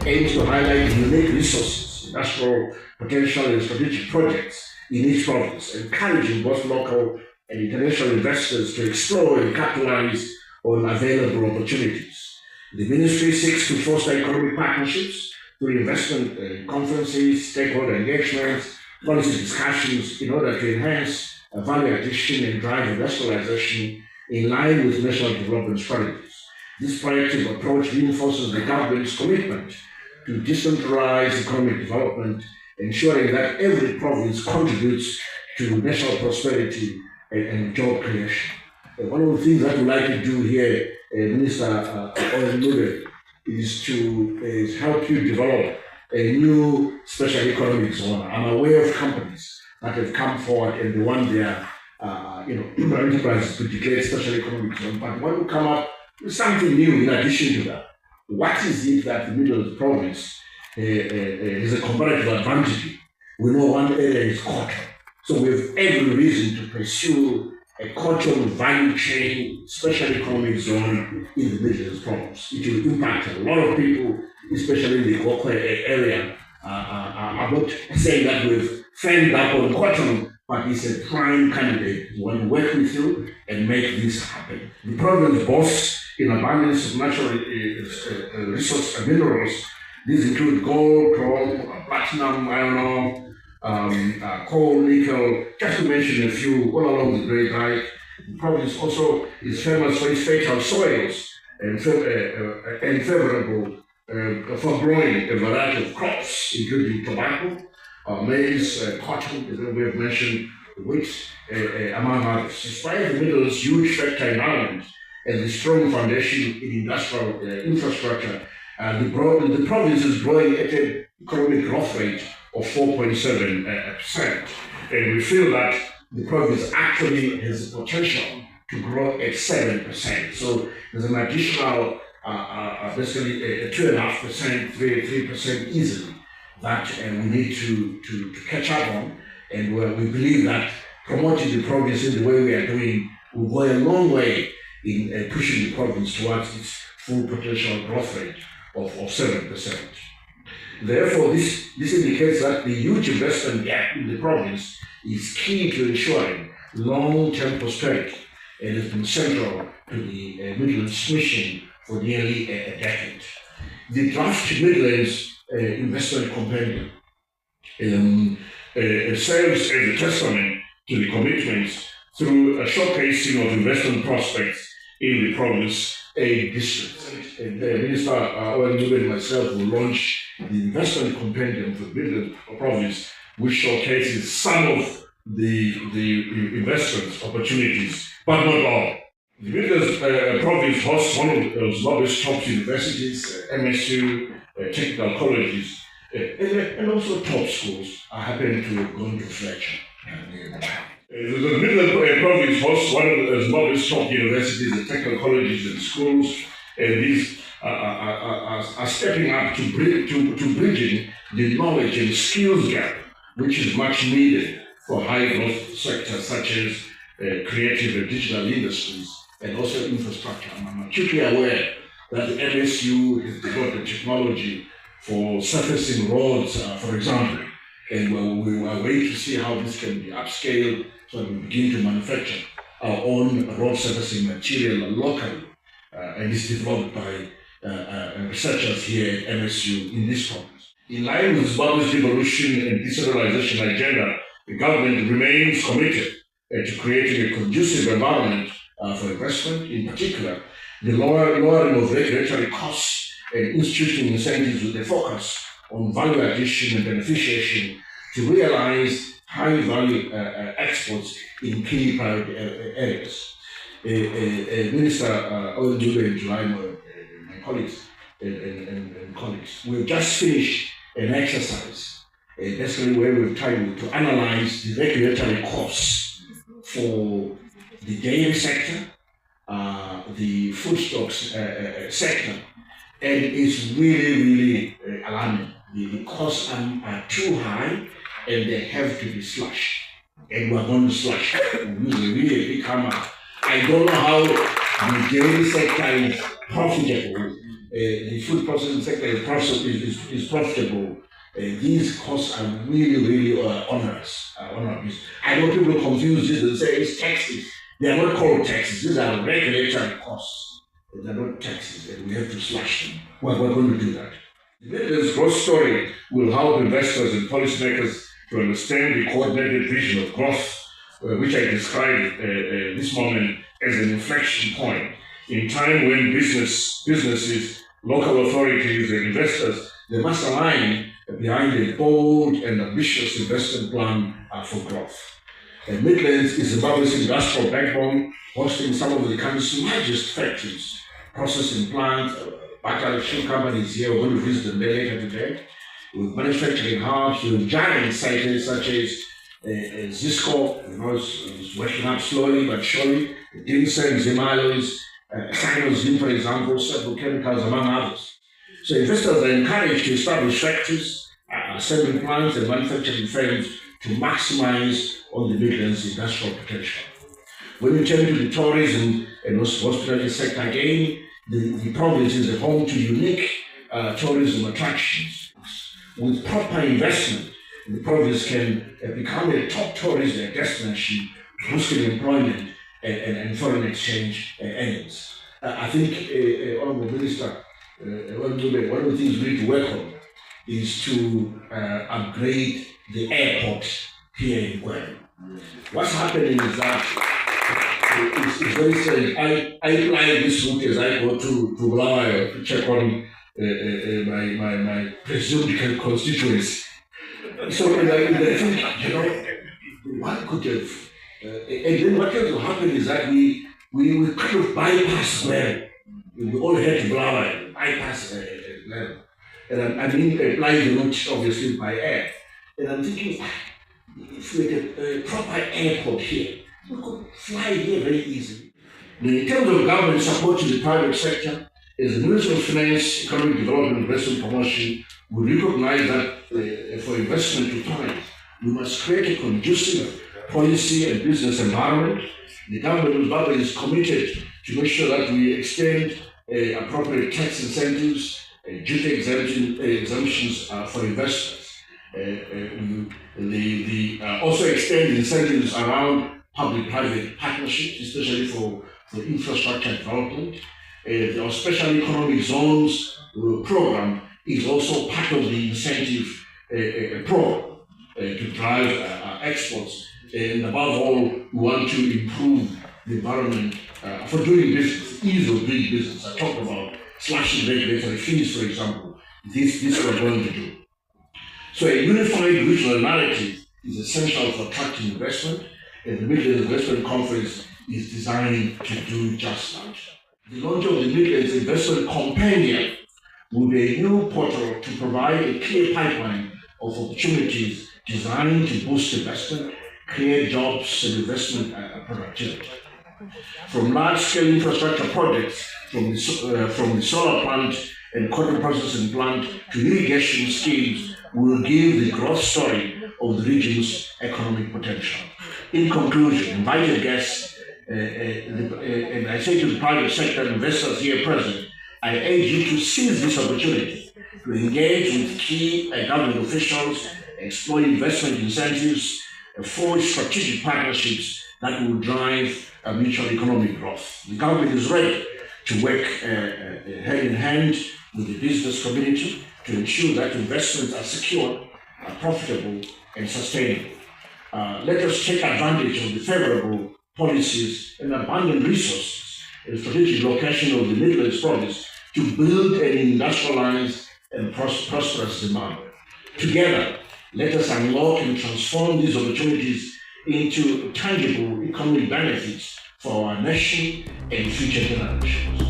aims to highlight unique resources, industrial potential and strategic projects in each province, encouraging both local and international investors to explore and capitalize on available opportunities. The ministry seeks to foster economic partnerships through investment conferences, stakeholder engagements, policy discussions in order to enhance value addition and drive industrialization in line with national development strategies. This proactive approach reinforces the government's commitment to decentralized economic development, ensuring that every province contributes to national prosperity and job creation. One of the things that we'd like to do here, Minister Ncube, is to help you develop a new special economic zone. I'm aware of companies that have come forward and they want their enterprises to declare special economic zone, but want to come up with something new in addition to that. What is it that the middle of the province is a comparative advantage? We know one area is cotton, so we have every reason to pursue a cotton value chain special economic zone in the Midlands province. It will impact a lot of people, especially in the Gokwe area. I'm not saying that we've fanned up on cotton, but it's a prime candidate. We want to work with you and make this happen. The province boasts in abundance of natural resource and minerals. These include gold, chrome, platinum, iron ore, coal, nickel, just to mention a few, all along the Great Dyke. The province also is famous for its fertile soils and favorable for growing a variety of crops, including tobacco, maize, cotton, as we have mentioned, wheat, among others. Despite the Middle's huge fertile environment and the strong foundation in industrial infrastructure, the province is growing at an economic growth rate of 4.7%. And we feel that the province actually has the potential to grow at 7%. So there's an additional, basically a 2.5%, 3% easily that we need to catch up on. And we believe that promoting the province in the way we are doing will go a long way in pushing the province towards its full potential growth rate of 7%. Therefore, this indicates that the huge investment gap in the province is key to ensuring long-term prosperity and has been central to the Midlands mission for nearly a decade. The draft Midlands investment compendium serves as a testament to the commitments through a showcasing of investment prospects in the province aid districts. And Minister Ncube and myself will launch the investment compendium for the Midlands province, which showcases some of the investment opportunities, but not all. The Midlands province hosts one of those lowest top universities, MSU, technical colleges, and also top schools. I happen to have gone to Fletcher. The Midlands province hosts one of the lowest top universities, the technical colleges and schools, and these are stepping up to bridging the knowledge and skills gap, which is much needed for high growth sectors such as creative and digital industries and also infrastructure. I'm acutely aware that the MSU has developed technology for surfacing roads, for example, and we are waiting to see how this can be upscaled so that we begin to manufacture our own road surfacing material locally, and it's developed by researchers here at MSU in this province. In line with Zimbabwe's devolution and decentralization agenda, the government remains committed to creating a conducive environment for investment, in particular, the lowering of regulatory costs and institutional incentives with a focus on value addition and beneficiation to realize high-value exports in key priority areas. Minister Ncube and July, my colleagues and colleagues, we've just finished an exercise, basically where we've tried to analyze the regulatory costs for the dairy sector, the food stocks sector, and it's really alarming. The costs are too high and they have to be slashed. And we're going to slash. We will really become I don't know how the dairy sector is profitable the food processing sector is profitable. These costs are really onerous. I know people confuse this and say it's taxes. They are not called taxes. These are regulatory costs. They are not taxes, and we have to slash them. We're going to do that. The Midlands growth story will help investors and policymakers to understand the coordinated vision of growth, which I describe this moment as an inflection point in time when businesses, local authorities, and investors, they must align behind a bold and ambitious investment plan for growth. Midlands is Zimbabwe's industrial backbone, hosting some of the country's largest factories, processing plants, battery shoe companies here. We're going to visit them later today. With manufacturing hubs, with giant sites such as Zisco, is working up slowly but surely. Dinsen, Zimalos, Sinozin, for example, several chemicals, among others. So investors are encouraged to establish factories, assembly plants, and manufacturing firms to maximize on the Midlands' industrial potential. When we turn to the tourism and hospitality sector again, the province is a home to unique tourism attractions. With proper investment, the province can become a top tourism destination, boosting employment and foreign exchange earnings. I think, Honourable Minister, one of the things we need to work on is to upgrade the airport here in Gokwe. What's happening is that it's very strange. I fly this route as I go to Bulawayo to check on my presumed constituency. So I think, one could have, and then what will happen is that we kind of bypass where we all head to Bulawayo, bypass level. And I mean, apply the route obviously by air. And I'm thinking, if we had a proper airport here, we could fly here very easily. In terms of government support to the private sector, as the Minister of Finance, Economic Development, Investment Promotion, we recognize that for investment to thrive, we must create a conducive policy and business environment. The government of Zimbabwe is committed to make sure that we extend appropriate tax incentives, duty exemptions for investors. Also extend incentives around public-private partnerships, especially for infrastructure development. Our special economic zones program is also part of the incentive program to drive exports. And above all, we want to improve the environment for doing business, ease of doing business. I talked about slashing regulatory fees, for example. This we're going to do. So a unified regional narrative is essential for attracting investment, and the Midlands Investment Conference is designed to do just that. The launch of the Midlands Investment Compendium will be a new portal to provide a clear pipeline of opportunities designed to boost investment, create jobs, and investment productivity. From large-scale infrastructure projects, from the solar plant and cotton processing plant to irrigation schemes, will give the growth story of the region's economic potential. In conclusion, invited guests, and I say to the private sector investors here present, I urge you to seize this opportunity to engage with key government officials, explore investment incentives, forge strategic partnerships that will drive mutual economic growth. The government is ready to work hand in hand with the business community to ensure that investments are secure, are profitable, and sustainable. Let us take advantage of the favorable policies and abundant resources and strategic location of the Midlands province to build an industrialized and prosperous Zimbabwe. Together, let us unlock and transform these opportunities into tangible economic benefits for our nation and future generations.